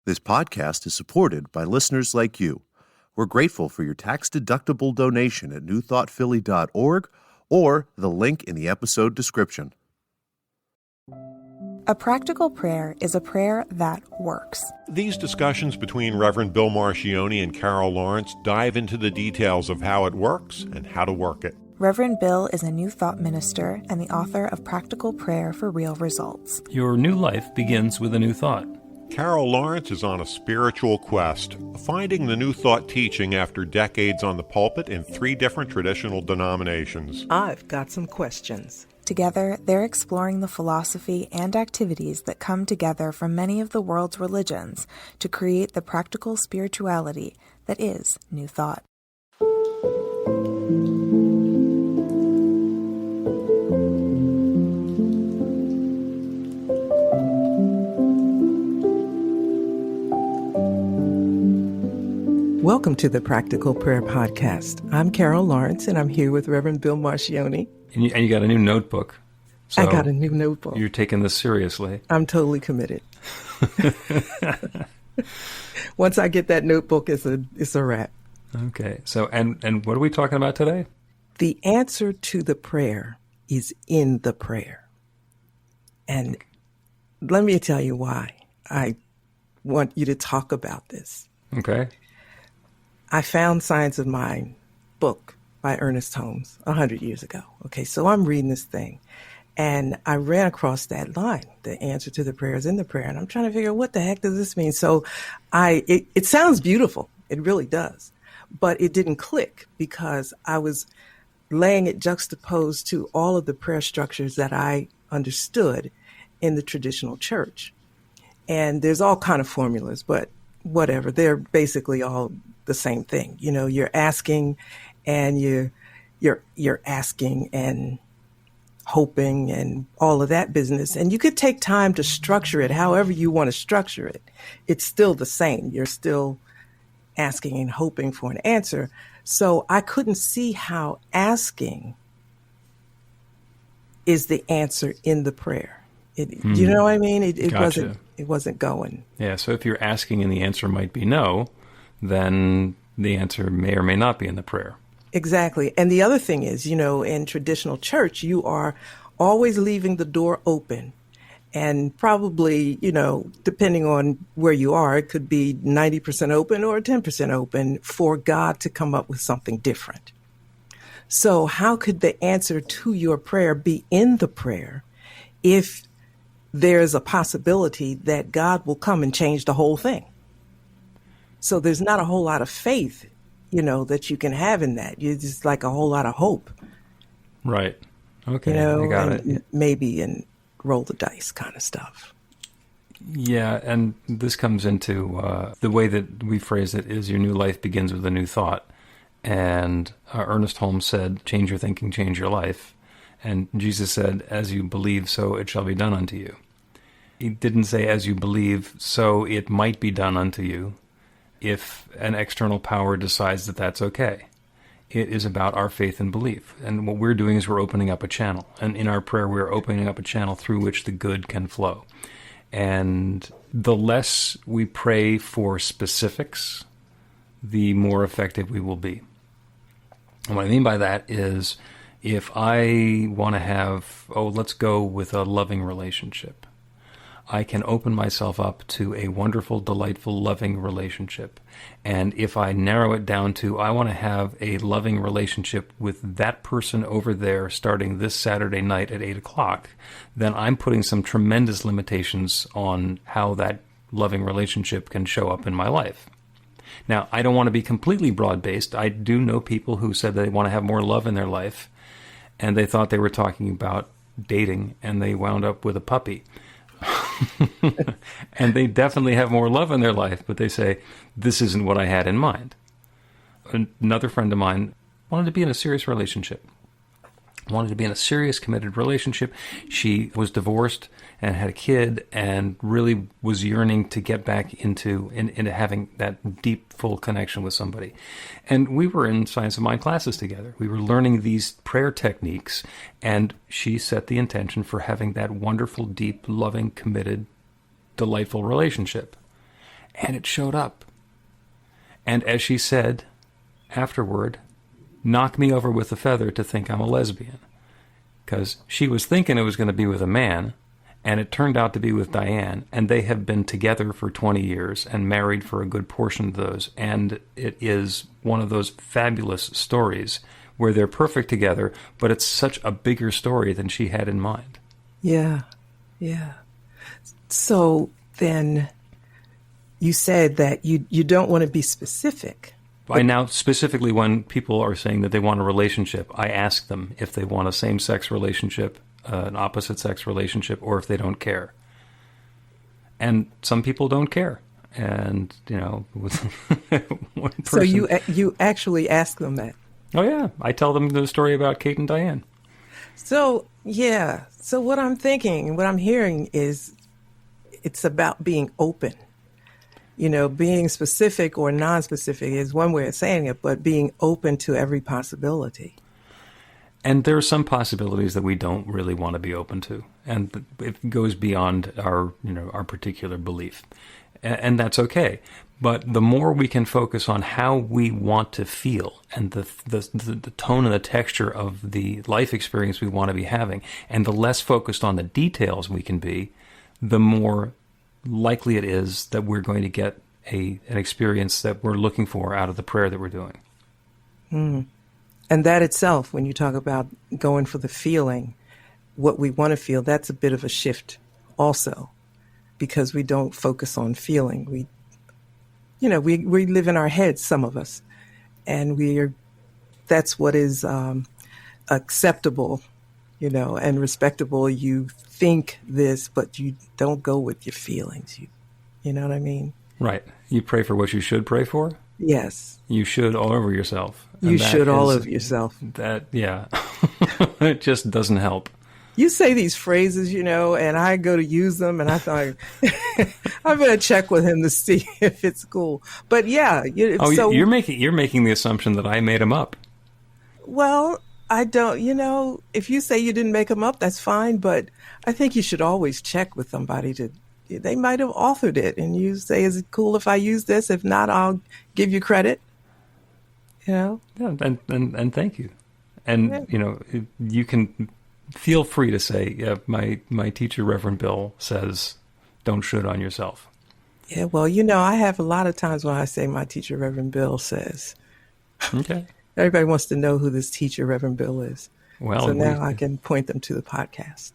This podcast is supported by listeners like you. We're grateful for your tax-deductible donation at newthoughtphilly.org or the link in the episode description. A practical prayer is a prayer that works. These discussions between Reverend Bill Marcioni and Carol Lawrence dive into the details of how it works and how to work it. Reverend Bill is a New Thought minister and the author of Practical Prayer for Real Results. Your new life begins with a new thought. Carol Lawrence is on a spiritual quest, finding the New Thought teaching after decades on the pulpit in 3 different traditional denominations. I've got some questions. Together, they're exploring the philosophy and activities that come together from many of the world's religions to create the practical spirituality that is New Thought. Welcome to the Practical Prayer Podcast. I'm Carol Lawrence, and I'm here with Reverend Bill Marcioni. And you got a new notebook. So I got a new notebook. You're taking this seriously. I'm totally committed. Once I get that notebook, it's a wrap. Okay. So, and what are we talking about today? The answer to the prayer is in the prayer. And let me tell you why I want you to talk about this. Okay. I found Science of Mind book by Ernest Holmes 100 years ago. Okay, so I'm reading this thing, and I ran across that line, the answer to the prayer is in the prayer, and I'm trying to figure out what the heck does this mean? So it sounds beautiful. It really does. But it didn't click because I was laying it juxtaposed to all of the prayer structures that I understood in the traditional church. And there's all kind of formulas, but whatever, they're basically all the same thing. You know, you're asking and you're asking and hoping and all of that business. And you could take time to structure it however you want to structure it. It's still the same. You're still asking and hoping for an answer. So I couldn't see how asking is the answer in the prayer. You know what I mean? Gotcha. It wasn't going. Yeah. So if you're asking and the answer might be no, then the answer may or may not be in the prayer. Exactly. And the other thing is, you know, in traditional church, you are always leaving the door open. And probably, you know, depending on where you are, it could be 90% open or 10% open for God to come up with something different. So how could the answer to your prayer be in the prayer if there's a possibility that God will come and change the whole thing? So there's not a whole lot of faith, you know, that you can have in that. You're just like a whole lot of hope. Right. Okay. You know, I got and it. Maybe and roll the dice kind of stuff. Yeah. And this comes into the way that we phrase it is your new life begins with a new thought. And Ernest Holmes said, change your thinking, change your life. And Jesus said, as you believe, so it shall be done unto you. He didn't say, as you believe, so it might be done unto you if an external power decides that that's okay. It is about our faith and belief. And what we're doing is we're opening up a channel. And in our prayer, we're opening up a channel through which the good can flow. And the less we pray for specifics, the more effective we will be. And what I mean by that is, if I want to have, let's go with a loving relationship, I can open myself up to a wonderful, delightful, loving relationship. And if I narrow it down to, I want to have a loving relationship with that person over there starting this Saturday night at 8 o'clock, then I'm putting some tremendous limitations on how that loving relationship can show up in my life. Now, I don't want to be completely broad-based. I do know people who said they want to have more love in their life, and they thought they were talking about dating, and they wound up with a puppy. And they definitely have more love in their life, but they say, this isn't what I had in mind. Another friend of mine wanted to be in a serious relationship. Wanted to be in a serious, committed relationship. She was divorced and had a kid and really was yearning to get back into having that deep, full connection with somebody. And we were in Science of Mind classes together. We were learning these prayer techniques, and she set the intention for having that wonderful, deep, loving, committed, delightful relationship. And it showed up. And as she said afterward, knock me over with a feather to think I'm a lesbian. Because she was thinking it was going to be with a man, and it turned out to be with Diane, and they have been together for 20 years and married for a good portion of those. And it is one of those fabulous stories where they're perfect together, but it's such a bigger story than she had in mind. Yeah, yeah. So then you said that you don't want to be specific. I now, specifically when people are saying that they want a relationship, I ask them if they want a same-sex relationship, an opposite-sex relationship, or if they don't care. And some people don't care. And, you know, with one person... So you actually ask them that? Oh, yeah. I tell them the story about Kate and Diane. So, yeah. So what I'm thinking, what I'm hearing is it's about being open. You know, being specific or non-specific is one way of saying it, but being open to every possibility. And there are some possibilities that we don't really want to be open to, and it goes beyond our particular belief, and that's okay. But the more we can focus on how we want to feel and the tone and the texture of the life experience we want to be having, and the less focused on the details we can be, the more likely it is that we're going to get an experience that we're looking for out of the prayer that we're doing. And that itself, when you talk about going for the feeling, what we want to feel, that's a bit of a shift also, because we don't focus on feeling. We live in our heads, some of us, and that's what is acceptable, and respectable. You think this, but you don't go with your feelings. You know what I mean? Right. You pray for what you should pray for? Yes. You should all over yourself. You should all over yourself. That, yeah. It just doesn't help. You say these phrases, and I go to use them, and I thought, I'm going to check with him to see if it's cool. But yeah. You're making the assumption that I made them up. Well, I don't, if you say you didn't make them up, that's fine. But I think you should always check with somebody they might have authored it, and you say, is it cool if I use this? If not, I'll give you credit. Yeah, and thank you. And, you can feel free to say, yeah, my teacher, Reverend Bill, says, don't should on yourself. Yeah, well, I have a lot of times when I say my teacher, Reverend Bill, says. Okay. Everybody wants to know who this teacher, Reverend Bill, is. Well, so now I can point them to the podcast.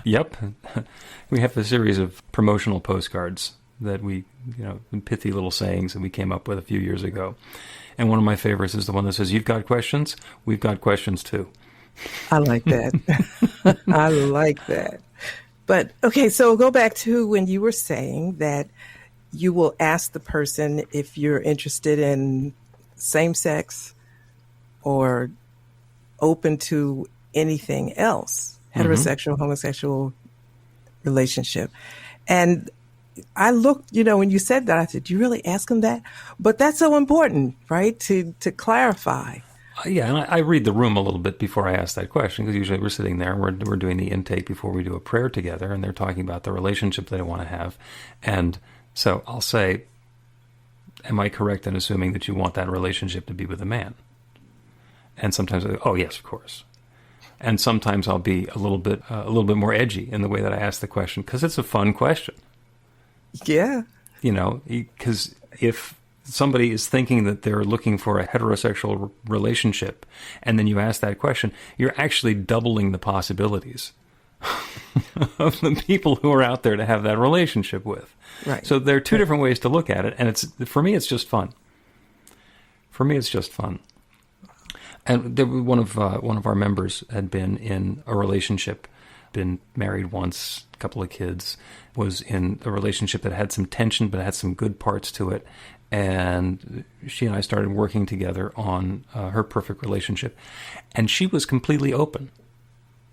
Yep. We have a series of promotional postcards that we, pithy little sayings that we came up with a few years ago. And one of my favorites is the one that says, you've got questions, we've got questions too. I like that. I like that. But, okay, so go back to when you were saying that you will ask the person if you're interested in same-sex or open to anything else, heterosexual, homosexual relationship. And I looked, when you said that, I said, do you really ask them that? But that's so important, right, to clarify. Yeah, and I read the room a little bit before I ask that question, because usually we're sitting there and we're doing the intake before we do a prayer together, and they're talking about the relationship they want to have. And so I'll say, am I correct in assuming that you want that relationship to be with a man? And sometimes I go, oh, yes, of course. And sometimes I'll be a little bit more edgy in the way that I ask the question, because it's a fun question. Yeah. Because if somebody is thinking that they're looking for a heterosexual relationship, and then you ask that question, you're actually doubling the possibilities of the people who are out there to have that relationship with. Right. So there are two different ways to look at it, and for me, it's just fun. And one of our members had been in a relationship, been married once, a couple of kids, was in a relationship that had some tension, but had some good parts to it. And she and I started working together on her perfect relationship. And she was completely open.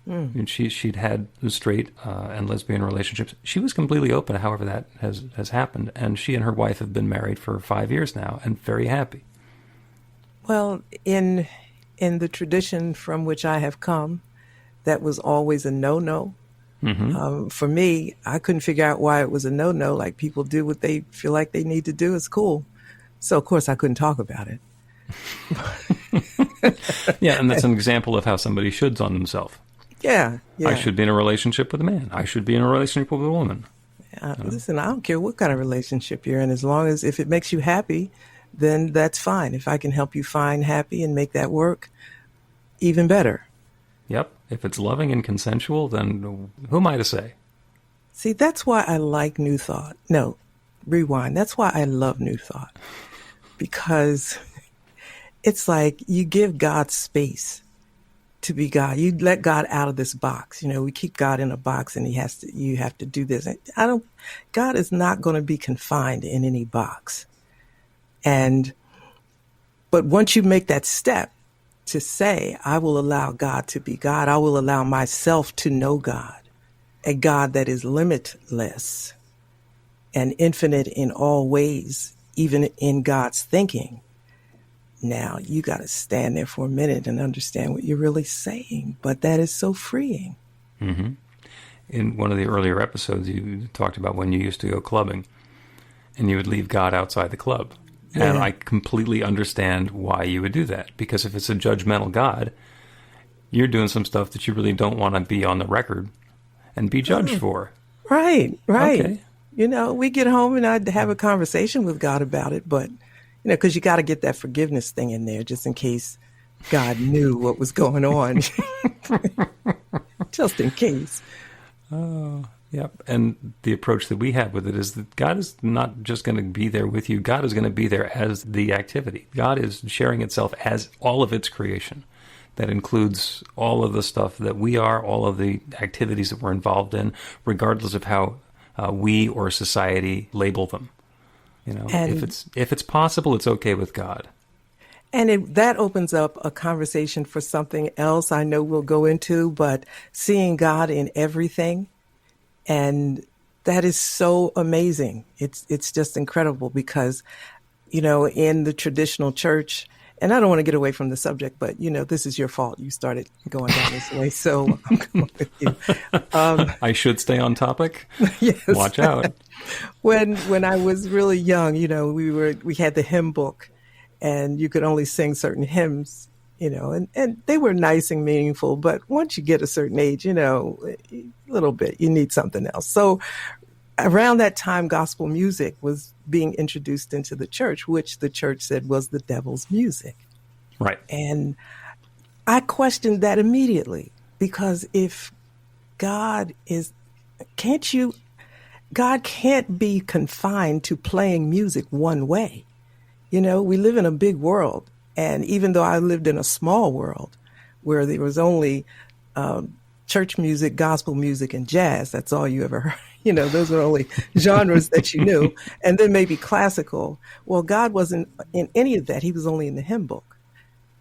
And she'd had straight and lesbian relationships. She was completely open, however that has happened. And she and her wife have been married for 5 years now and very happy. Well, in the tradition from which I have come, that was always a no-no. For me, I couldn't figure out why it was a no-no. Like, people do what they feel like they need to do. It's cool. So, of course, I couldn't talk about it. Yeah, and that's an example of how somebody shoulds on themselves. Yeah. I should be in a relationship with a man. I should be in a relationship with a woman. Listen, I don't care what kind of relationship you're in. As long as if it makes you happy, then that's fine. If I can help you find happy and make that work, even better. Yep. If it's loving and consensual, then who am I to say? See, that's why I like New Thought. No, rewind. That's why I love New Thought. Because it's like you give God space to be God. You let God out of this box. You know, we keep God in a box and you have to do this. God is not going to be confined in any box. But once you make that step to say, I will allow God to be God, I will allow myself to know God, a God that is limitless and infinite in all ways, even in God's thinking. Now, you got to stand there for a minute and understand what you're really saying. But that is so freeing. Mm-hmm. In one of the earlier episodes, you talked about when you used to go clubbing and you would leave God outside the club. And I completely understand why you would do that. Because if it's a judgmental God, you're doing some stuff that you really don't want to be on the record and be judged for. Right. Okay. You know, we get home and I'd have a conversation with God about it. But, you know, because you got to get that forgiveness thing in there just in case God knew what was going on. Just in case. Oh, yep. And the approach that we have with it is that God is not just going to be there with you. God is going to be there as the activity. God is sharing itself as all of its creation. That includes all of the stuff that we are, all of the activities that we're involved in, regardless of how we or society label them. You know, if it's possible, it's okay with God. And that opens up a conversation for something else I know we'll go into, but seeing God in everything. And that is so amazing. It's just incredible because, you know, in the traditional church, and I don't want to get away from the subject, but, you know, this is your fault. You started going down this way, so I'm going with you. I should stay on topic? Yes. Watch out. When I was really young, you know, we had the hymn book, and you could only sing certain hymns, you know, and they were nice and meaningful. But once you get a certain age, you know, a little bit, you need something else. So around that time, gospel music was being introduced into the church, which the church said was the devil's music. Right. And I questioned that immediately because if God can't be confined to playing music one way. You know, we live in a big world. And even though I lived in a small world where there was only church music, gospel music, and jazz, that's all you ever heard. You know, those were only genres that you knew. And then maybe classical. Well, God wasn't in any of that. He was only in the hymn book.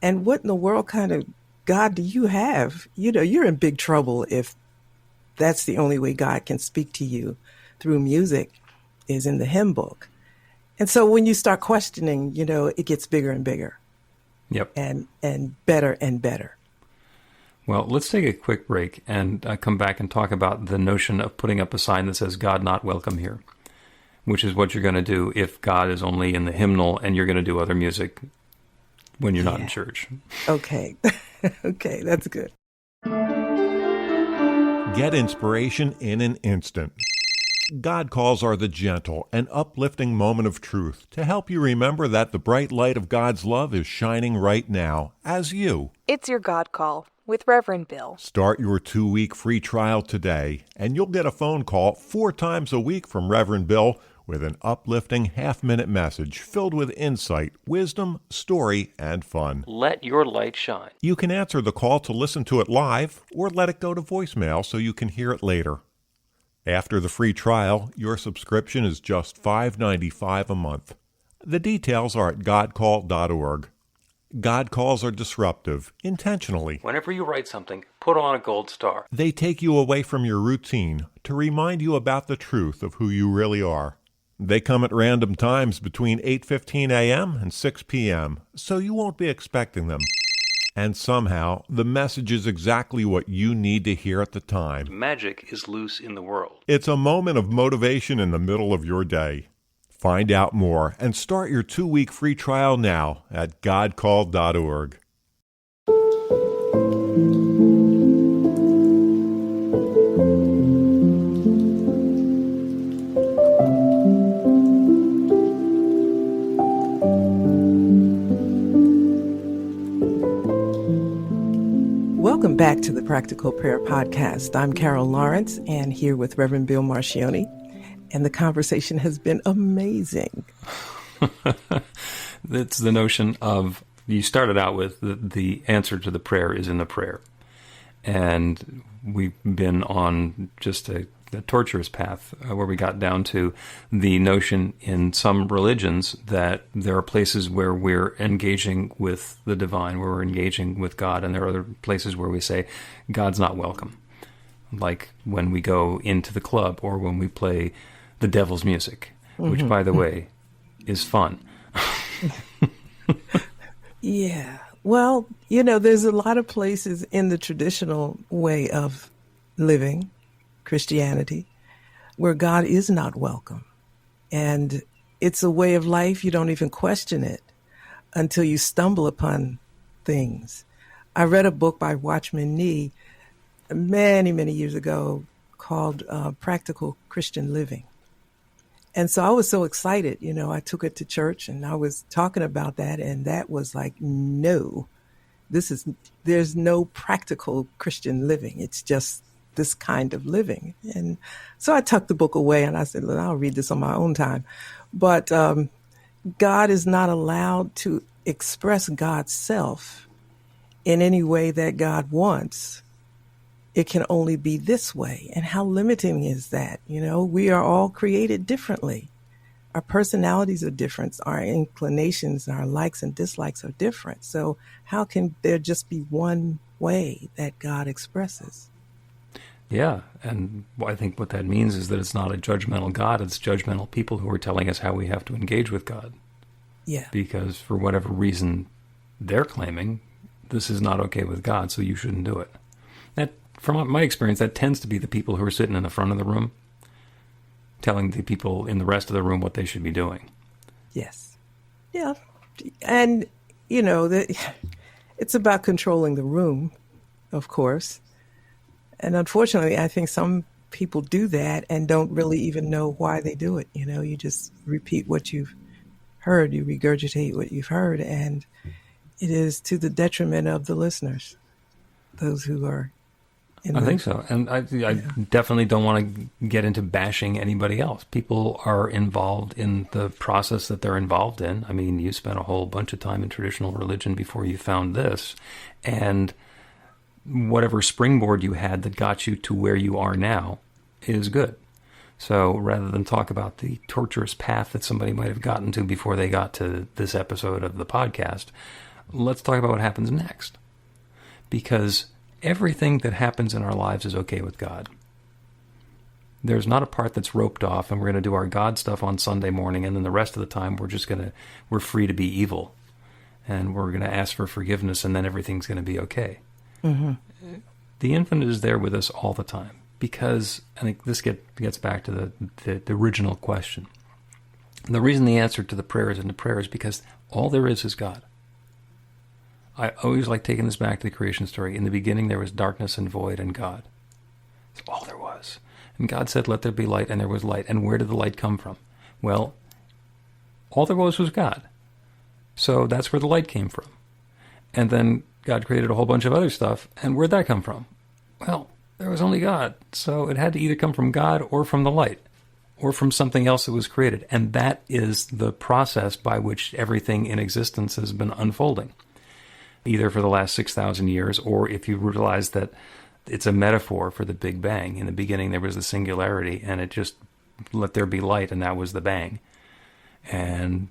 And what in the world kind of God do you have? You know, you're in big trouble if that's the only way God can speak to you through music is in the hymn book. And so when you start questioning, you know, it gets bigger and bigger. Yep. And better and better. Well, let's take a quick break and come back and talk about the notion of putting up a sign that says God not welcome here, which is what you're going to do if God is only in the hymnal and you're going to do other music when you're not in church. Okay. Okay, that's good. Get inspiration in an instant. God calls are the gentle and uplifting moment of truth to help you remember that the bright light of God's love is shining right now as you. It's your God Call with Reverend Bill. Start your 2-week free trial today, and you'll get a phone call 4 times a week from Reverend Bill with an uplifting half-minute message filled with insight, wisdom, story, and fun. Let your light shine. You can answer the call to listen to it live or let it go to voicemail so you can hear it later. After the free trial, your subscription is just $5.95 a month. The details are at godcall.org. God calls are disruptive, intentionally. Whenever you write something, put on a gold star. They take you away from your routine to remind you about the truth of who you really are. They come at random times between 8:15 a.m. and 6 p.m., so you won't be expecting them. And somehow, the message is exactly what you need to hear at the time. Magic is loose in the world. It's a moment of motivation in the middle of your day. Find out more and start your 2-week free trial now at godcalled.org. Welcome back to the Practical Prayer Podcast. I'm Carol Lawrence, and here with Reverend Bill Marcioni, and the conversation has been amazing. It's the notion of, you started out with the answer to the prayer is in the prayer. And we've been on just a torturous path where we got down to the notion in some religions that there are places where we're engaging with the divine, where we're engaging with God, and there are other places where we say God's not welcome. Like when we go into the club or when we play the devil's music, which, by the way, is fun. Yeah. Well, there's a lot of places in the traditional way of living, Christianity, where God is not welcome. And it's a way of life. You don't even question it until you stumble upon things. I read a book by Watchman Nee many, many years ago called Practical Christian Living. And so I was so excited, I took it to church and I was talking about that. And that was like, no, there's no practical Christian living. It's just this kind of living. And so I tucked the book away and I said, look, I'll read this on my own time. But God is not allowed to express God's self in any way that God wants. It can only be this way. And how limiting is that? We are all created differently. Our personalities are different. Our inclinations, our likes and dislikes are different. So how can there just be one way that God expresses? Yeah, and I think what that means is that it's not a judgmental God, it's judgmental people who are telling us how we have to engage with God. Yeah. Because for whatever reason they're claiming, this is not okay with God, so you shouldn't do it. That, from my experience, that tends to be the people who are sitting in the front of the room, telling the people in the rest of the room what they should be doing. Yes. Yeah. And, it's about controlling the room, of course. And unfortunately, I think some people do that and don't really even know why they do it. You just repeat what you've heard, you regurgitate what you've heard, and it is to the detriment of the listeners, those who are in I think so. And I definitely don't want to get into bashing anybody else. People are involved in the process that they're involved in. I mean, you spent a whole bunch of time in traditional religion before you found this, and whatever springboard you had that got you to where you are now is good. So rather than talk about the torturous path that somebody might have gotten to before they got to this episode of the podcast, let's talk about what happens next. Because everything that happens in our lives is okay with God. There's not a part that's roped off and we're going to do our God stuff on Sunday morning and then the rest of the time we're free to be evil and we're going to ask for forgiveness and then everything's going to be okay. Mm-hmm. The infinite is there with us all the time because, I think this gets back to the original question. And the reason the answer to the prayer is in the prayer is because all there is God. I always like taking this back to the creation story. In the beginning there was darkness and void and God. That's all there was. And God said, let there be light, and there was light. And where did the light come from? Well, all there was God. So that's where the light came from. And then God created a whole bunch of other stuff, and where'd that come from? Well, there was only God, so it had to either come from God or from the light, or from something else that was created. And that is the process by which everything in existence has been unfolding, either for the last 6,000 years, or if you realize that it's a metaphor for the Big Bang. In the beginning there was the singularity, and it just let there be light, and that was the bang. And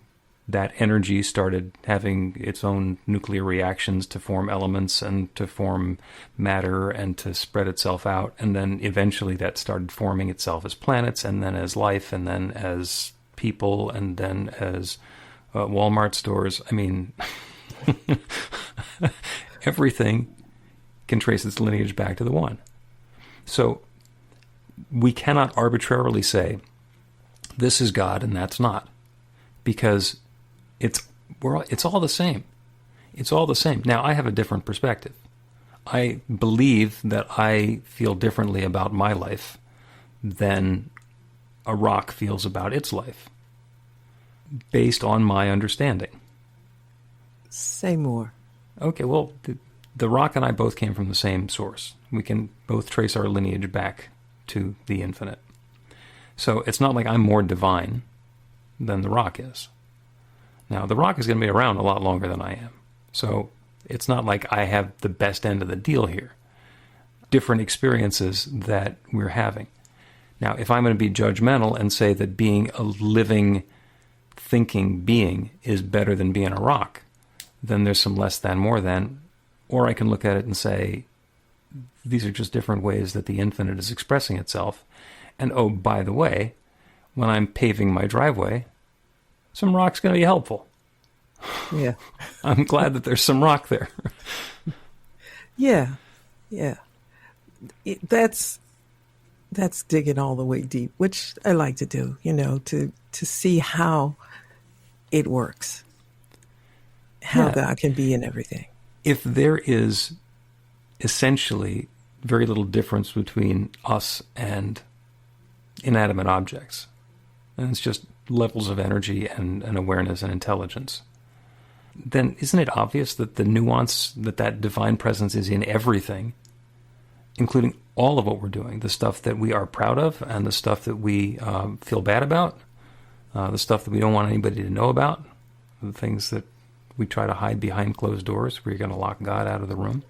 that energy started having its own nuclear reactions to form elements and to form matter and to spread itself out. And then eventually that started forming itself as planets, and then as life, and then as people, and then as Walmart stores. I mean, Everything can trace its lineage back to the one. So we cannot arbitrarily say, this is God and that's not, because it's all the same. It's all the same. Now, I have a different perspective. I believe that I feel differently about my life than a rock feels about its life, based on my understanding. Say more. Okay, well, the rock and I both came from the same source. We can both trace our lineage back to the infinite. So it's not like I'm more divine than the rock is. Now, the rock is going to be around a lot longer than I am. So it's not like I have the best end of the deal here. Different experiences that we're having. Now, if I'm going to be judgmental and say that being a living, thinking being is better than being a rock, then there's some less than, more than. Or I can look at it and say, these are just different ways that the infinite is expressing itself. And oh, by the way, when I'm paving my driveway, some rock's going to be helpful. Yeah. I'm glad that there's some rock there. Yeah. That's digging all the way deep, which I like to do, to see how it works, how God can be in everything. If there is essentially very little difference between us and inanimate objects, and it's just levels of energy and awareness and intelligence, then isn't it obvious that the nuance that divine presence is in everything, including all of what we're doing, the stuff that we are proud of and the stuff that we feel bad about, the stuff that we don't want anybody to know about, the things that we try to hide behind closed doors where you're going to lock God out of the room?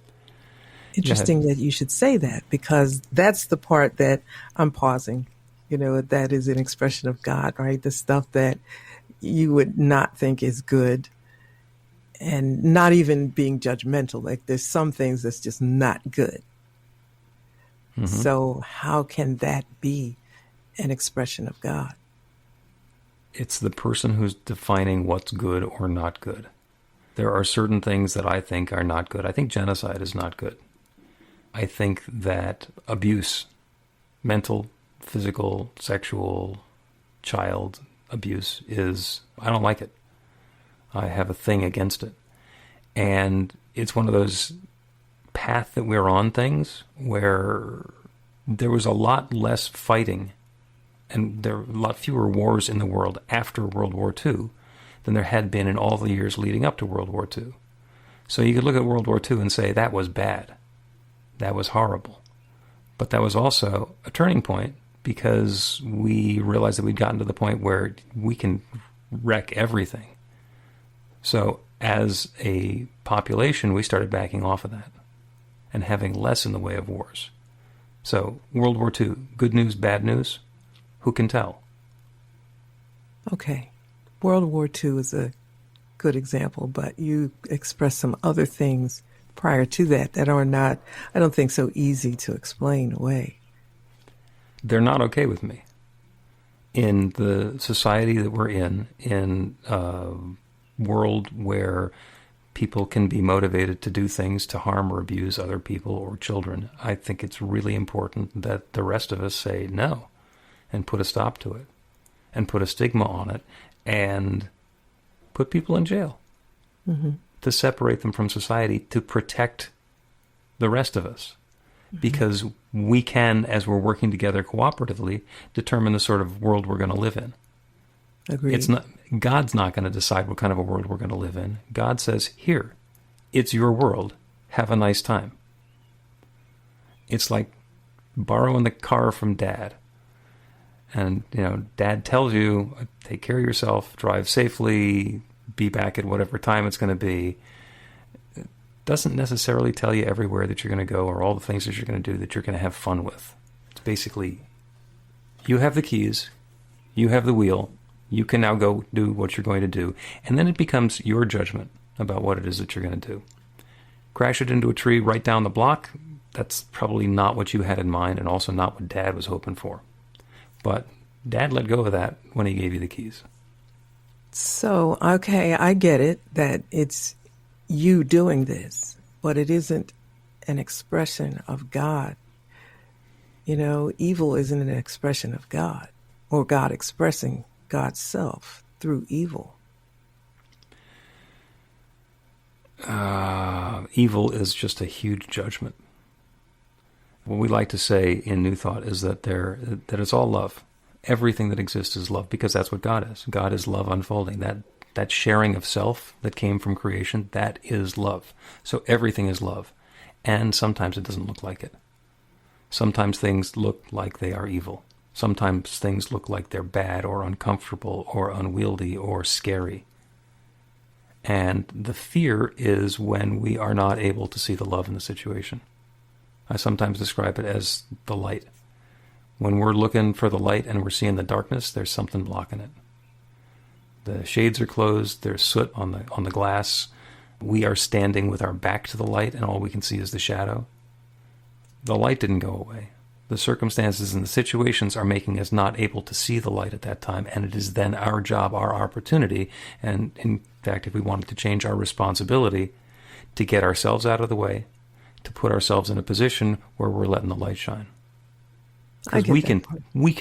Interesting that you should say that, because that's the part that I'm pausing. That is an expression of God, right? The stuff that you would not think is good, and not even being judgmental. Like, there's some things that's just not good. Mm-hmm. So how can that be an expression of God? It's the person who's defining what's good or not good. There are certain things that I think are not good. I think genocide is not good. I think that abuse, mental, physical, sexual, child abuse I don't like it. I have a thing against it. And it's one of those path that we're on things where there was a lot less fighting and there were a lot fewer wars in the world after World War II than there had been in all the years leading up to World War II. So you could look at World War II and say that was bad. That was horrible. But that was also a turning point because we realized that we'd gotten to the point where we can wreck everything. So as a population, we started backing off of that and having less in the way of wars. So World War II, good news, bad news, who can tell? Okay. World War II is a good example, but you expressed some other things prior to that are not, I don't think, so easy to explain away. They're not okay with me. In the society that we're in a world where people can be motivated to do things to harm or abuse other people or children, I think it's really important that the rest of us say no and put a stop to it and put a stigma on it and put people in jail to separate them from society to protect the rest of us. Because we can, as we're working together cooperatively, determine the sort of world we're going to live in. Agreed. God's not going to decide what kind of a world we're going to live in. God says, here, it's your world. Have a nice time. It's like borrowing the car from Dad. And, Dad tells you, take care of yourself, drive safely, be back at whatever time it's going to be. Doesn't necessarily tell you everywhere that you're going to go or all the things that you're going to do that you're going to have fun with. It's basically, you have the keys, you have the wheel, you can now go do what you're going to do, and then it becomes your judgment about what it is that you're going to do. Crash it into a tree right down the block, that's probably not what you had in mind and also not what Dad was hoping for. But Dad let go of that when he gave you the keys. So, okay, I get it, that it's you doing this, but it isn't an expression of God. You know, evil isn't an expression of God, or God expressing God's self through evil. Evil is just a huge judgment. What we like to say in New Thought is that that it's all love. Everything that exists is love, because that's what God is. God is love unfolding. That sharing of self that came from creation, that is love. So everything is love. And sometimes it doesn't look like it. Sometimes things look like they are evil. Sometimes things look like they're bad or uncomfortable or unwieldy or scary. And the fear is when we are not able to see the love in the situation. I sometimes describe it as the light. When we're looking for the light and we're seeing the darkness, there's something blocking it. The shades are closed, there's soot on the glass. We are standing with our back to the light, and all we can see is the shadow. The light didn't go away. The circumstances and the situations are making us not able to see the light at that time, and it is then our job, our opportunity, and in fact, if we wanted to change, our responsibility to get ourselves out of the way, to put ourselves in a position where we're letting the light shine. Because we can tell. We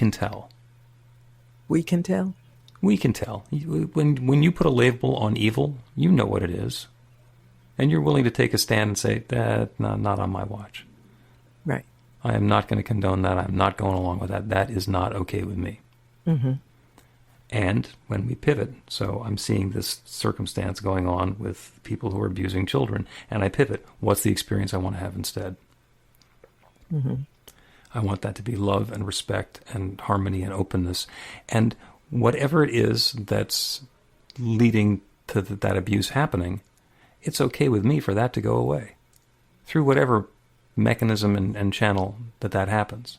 can tell? We can tell. When you put a label on evil, you know what it is. And you're willing to take a stand and say, not on my watch. Right. I am not going to condone that. I'm not going along with that. That is not okay with me. Mm-hmm. And when we pivot, so I'm seeing this circumstance going on with people who are abusing children, and I pivot, what's the experience I want to have instead? Mm-hmm. I want that to be love and respect and harmony and openness. And whatever it is that's leading to that abuse happening, it's okay with me for that to go away through whatever mechanism and channel that happens.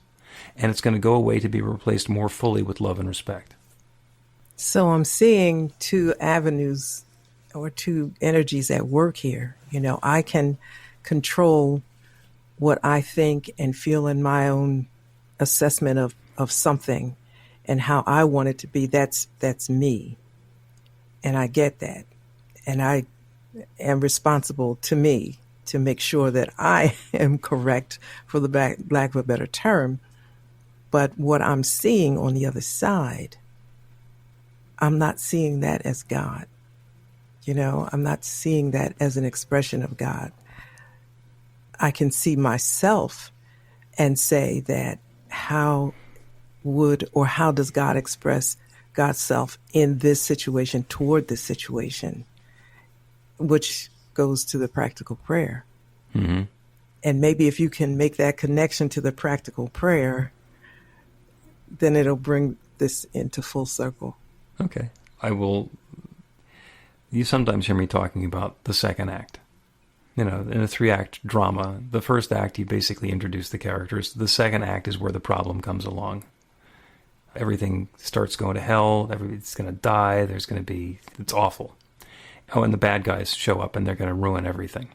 And it's going to go away to be replaced more fully with love and respect. So I'm seeing two avenues or two energies at work here. You know, I can control what I think and feel in my own assessment of something and how I want it to be. That's me. And I get that. And I am responsible to me to make sure that I am correct, for the lack of a better term. But what I'm seeing on the other side, I'm not seeing that as God. You know, I'm not seeing that as an expression of God. I can see myself and say that how does God express God's self in this situation, toward this situation, which goes to the practical prayer. Mm-hmm. And maybe if you can make that connection to the practical prayer, then it'll bring this into full circle. Okay. You sometimes hear me talking about the second act. You know, in a 3-act drama, the first act, you basically introduce the characters. The second act is where the problem comes along. Everything starts going to hell. Everybody's going to die. It's awful. Oh, and the bad guys show up and they're going to ruin everything.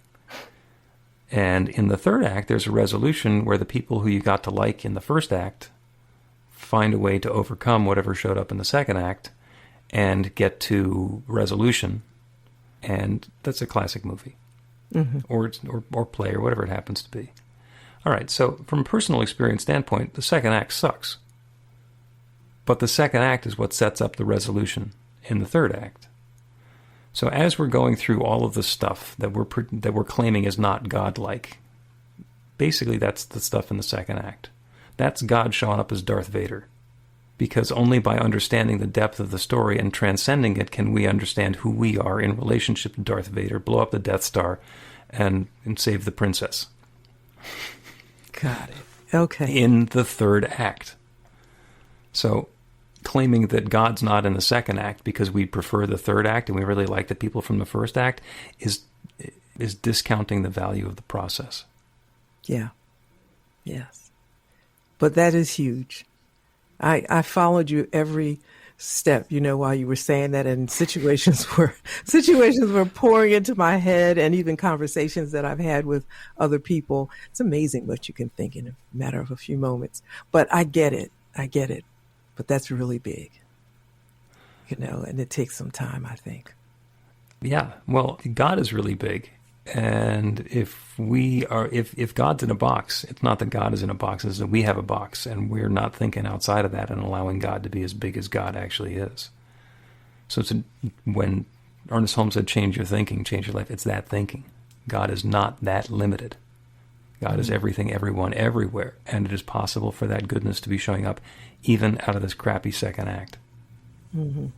And in the third act, there's a resolution where the people who you got to like in the first act find a way to overcome whatever showed up in the second act and get to resolution. And that's a classic movie. Mm-hmm. or play or whatever it happens to be. All right, so from a personal experience standpoint, the second act sucks. But the second act is what sets up the resolution in the third act. So as we're going through all of the stuff that we're claiming is not godlike, basically that's the stuff in the second act. That's God showing up as Darth Vader. Because only by understanding the depth of the story and transcending it can we understand who we are in relationship to Darth Vader, blow up the Death Star, and save the princess. Got it. Okay. In the third act. So claiming that God's not in the second act because we prefer the third act and we really like the people from the first act is discounting the value of the process. Yeah. Yes. But that is huge. I followed you every step, you know, while you were saying that, and situations were pouring into my head, and even conversations that I've had with other people. It's amazing what you can think in a matter of a few moments. But I get it. But that's really big, you know, and it takes some time, I think. Yeah. Well, God is really big. And if God's in a box, it's not that God is in a box, it's that we have a box, and we're not thinking outside of that and allowing God to be as big as God actually is. So when Ernest Holmes said, change your thinking, change your life, it's that thinking. God is not that limited. God is everything, everyone, everywhere. And it is possible for that goodness to be showing up even out of this crappy second act. Mm-hmm.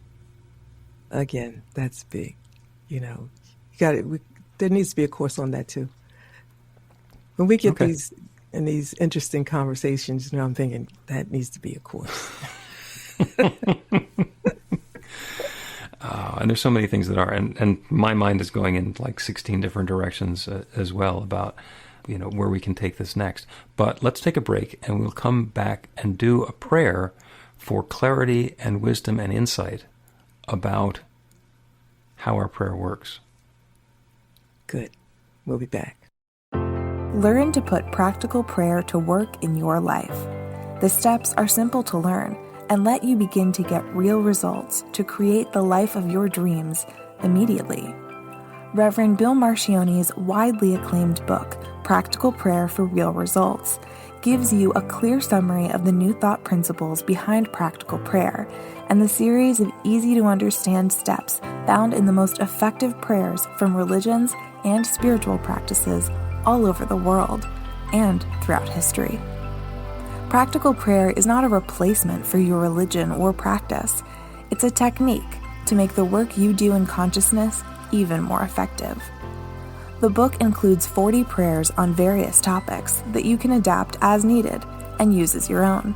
Again, that's big. You know, there needs to be a course on that too. When we get these interesting conversations, I'm thinking that needs to be a course. And there's so many things that are, and my mind is going in like 16 different directions as well about, where we can take this next. But let's take a break, and we'll come back and do a prayer for clarity and wisdom and insight about how our prayer works. Good. We'll be back. Learn to put practical prayer to work in your life. The steps are simple to learn and let you begin to get real results to create the life of your dreams immediately. Reverend Bill Marcione's widely acclaimed book, Practical Prayer for Real Results, gives you a clear summary of the New Thought principles behind practical prayer and the series of easy-to-understand steps found in the most effective prayers from religions and spiritual practices all over the world and throughout history. Practical prayer is not a replacement for your religion or practice. It's a technique to make the work you do in consciousness even more effective. The book includes 40 prayers on various topics that you can adapt as needed and use as your own.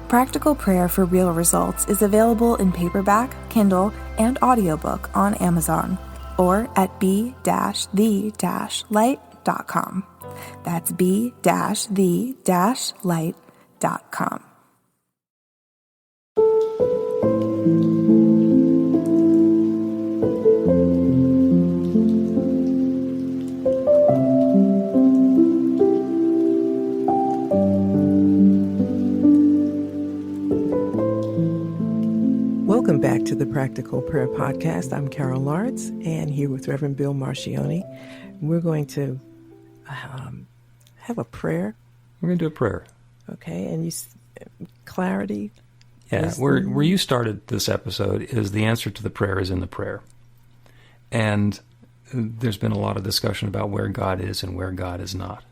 Practical Prayer for Real Results is available in paperback, Kindle, and audiobook on Amazon or at b-the-light.com. That's b-the-light.com. Welcome back to the Practical Prayer Podcast. I'm Carol Lawrence, and here with Reverend Bill Marcione. We're going to have a prayer. We're going to do a prayer. Okay, and clarity. Yeah, where you started this episode is the answer to the prayer is in the prayer. And there's been a lot of discussion about where God is and where God is not.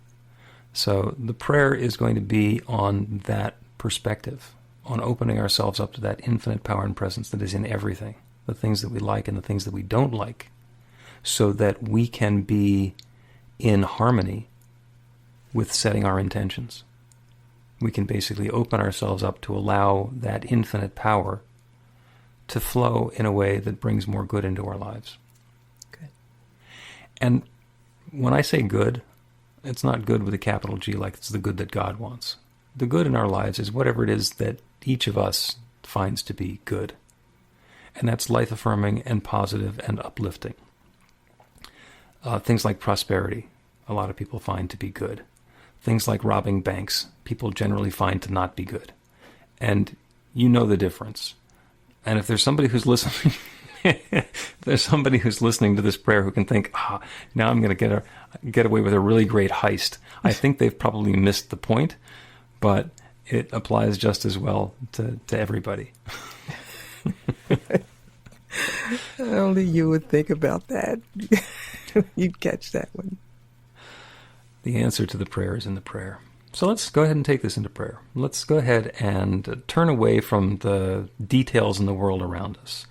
So the prayer is going to be on that perspective, on opening ourselves up to that infinite power and presence that is in everything, the things that we like and the things that we don't like, so that we can be in harmony with setting our intentions. We can basically open ourselves up to allow that infinite power to flow in a way that brings more good into our lives. Good. And when I say good, it's not good with a capital G like it's the good that God wants. The good in our lives is whatever it is that each of us finds to be good. And that's life-affirming and positive and uplifting. Things like prosperity, a lot of people find to be good. Things like robbing banks, people generally find to not be good. And you know the difference. And if there's somebody who's listening, there's somebody who's listening to this prayer who can think, now I'm going to get away with a really great heist. I think they've probably missed the point, but it applies just as well to everybody. Only you would think about that. You'd catch that one. The answer to the prayer is in the prayer. So let's go ahead and take this into prayer. Let's go ahead and turn away from the details in the world around us.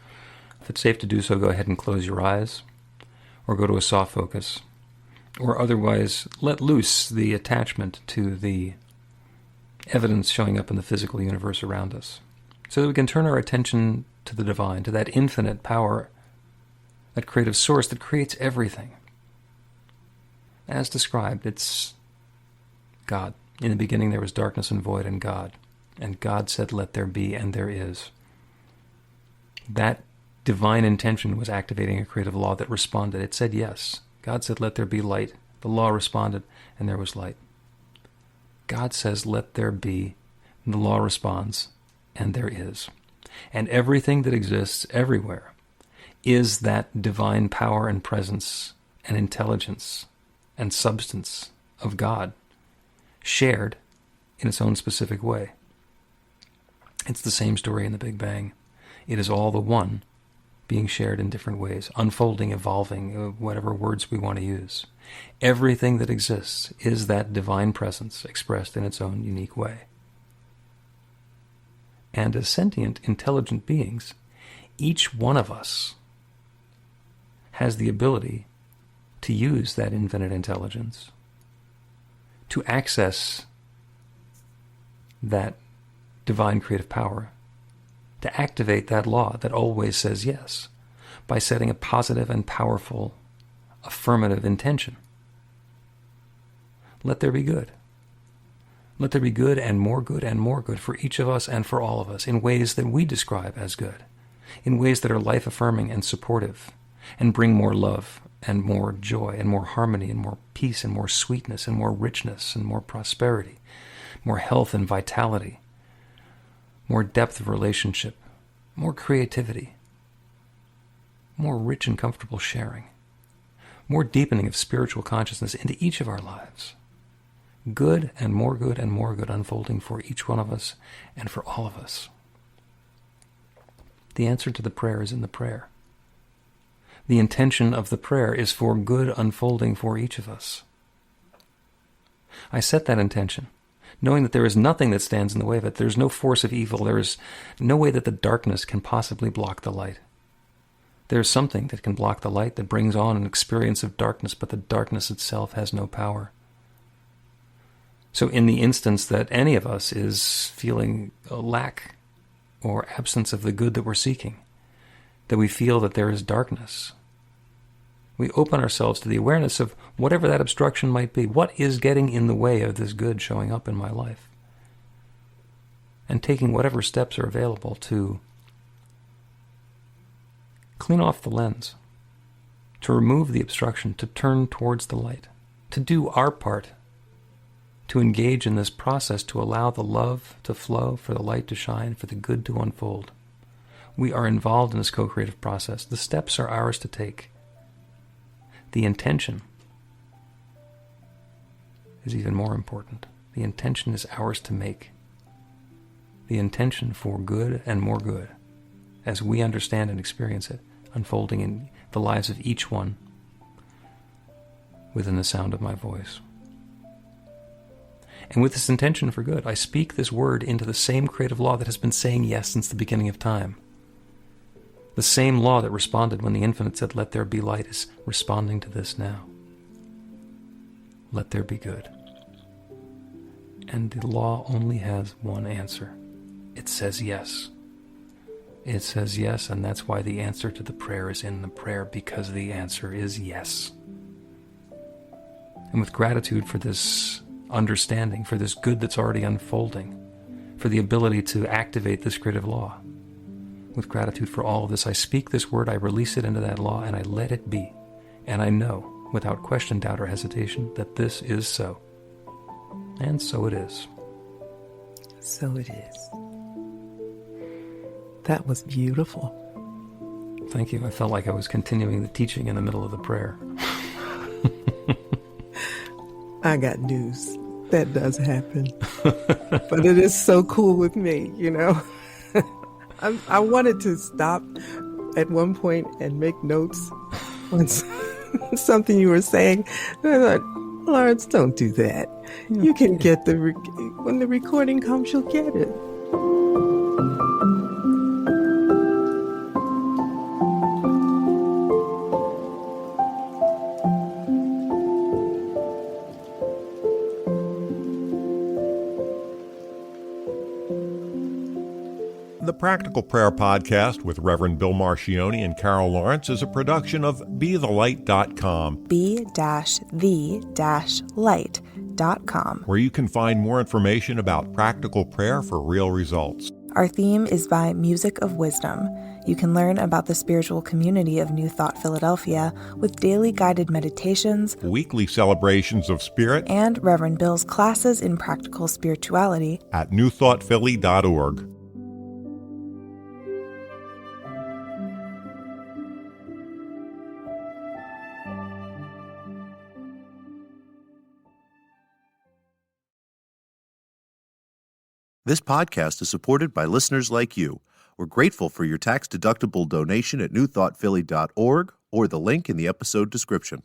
If it's safe to do so, go ahead and close your eyes, or go to a soft focus, or otherwise let loose the attachment to the evidence showing up in the physical universe around us, so that we can turn our attention to the divine, to that infinite power, that creative source that creates everything. As described, it's God. In the beginning there was darkness and void and God said, let there be, and there is. That divine intention was activating a creative law that responded. It said yes. God said, let there be light. The law responded, and there was light. God says, let there be, and the law responds, and there is. And everything that exists everywhere is that divine power and presence and intelligence and substance of God, shared in its own specific way. It's the same story in the Big Bang. It is all the one being shared in different ways, unfolding, evolving, whatever words we want to use. Everything that exists is that divine presence expressed in its own unique way. And as sentient, intelligent beings, each one of us has the ability to use that infinite intelligence, to access that divine creative power, to activate that law that always says yes, by setting a positive and powerful affirmative intention. Let there be good. Let there be good and more good and more good for each of us and for all of us in ways that we describe as good, in ways that are life-affirming and supportive, and bring more love and more joy and more harmony and more peace and more sweetness and more richness and more prosperity, more health and vitality, more depth of relationship, more creativity, more rich and comfortable sharing, more deepening of spiritual consciousness into each of our lives. Good and more good unfolding for each one of us and for all of us. The answer to the prayer is in the prayer. The intention of the prayer is for good unfolding for each of us. I set that intention, knowing that there is nothing that stands in the way of it. There's no force of evil. There is no way that the darkness can possibly block the light. There's something that can block the light that brings on an experience of darkness, but the darkness itself has no power. So in the instance that any of us is feeling a lack or absence of the good that we're seeking, that we feel that there is darkness, we open ourselves to the awareness of whatever that obstruction might be. What is getting in the way of this good showing up in my life? And taking whatever steps are available to clean off the lens, to remove the obstruction, to turn towards the light, to do our part, to engage in this process, to allow the love to flow, for the light to shine, for the good to unfold. We are involved in this co-creative process. The steps are ours to take. The intention is even more important. The intention is ours to make. The intention for good and more good, as we understand and experience it, unfolding in the lives of each one within the sound of my voice. And with this intention for good, I speak this word into the same creative law that has been saying yes since the beginning of time. The same law that responded when the infinite said, "Let there be light," is responding to this now. Let there be good. And the law only has one answer. It says yes. It says yes, and that's why the answer to the prayer is in the prayer, because the answer is yes. And with gratitude for this understanding, for this good that's already unfolding, for the ability to activate this creative law, with gratitude for all of this, I speak this word, I release it into that law, and I let it be. And I know, without question, doubt, or hesitation, that this is so. And so it is. So it is. That was beautiful. Thank you. I felt like I was continuing the teaching in the middle of the prayer. I got news. That does happen. But it is so cool with me, you know. I wanted to stop at one point and make notes on something you were saying. And I thought, Lawrence, don't do that. You can get when the recording comes, you'll get it. The Practical Prayer Podcast with Reverend Bill Marcioni and Carol Lawrence is a production of BeTheLight.com. be-the-light.com. where you can find more information about practical prayer for real results. Our theme is by Music of Wisdom. You can learn about the spiritual community of New Thought Philadelphia with daily guided meditations, Weekly celebrations of spirit and Reverend Bill's classes in practical spirituality at newthoughtphilly.org. This podcast is supported by listeners like you. We're grateful for your tax-deductible donation at newthoughtphilly.org or the link in the episode description.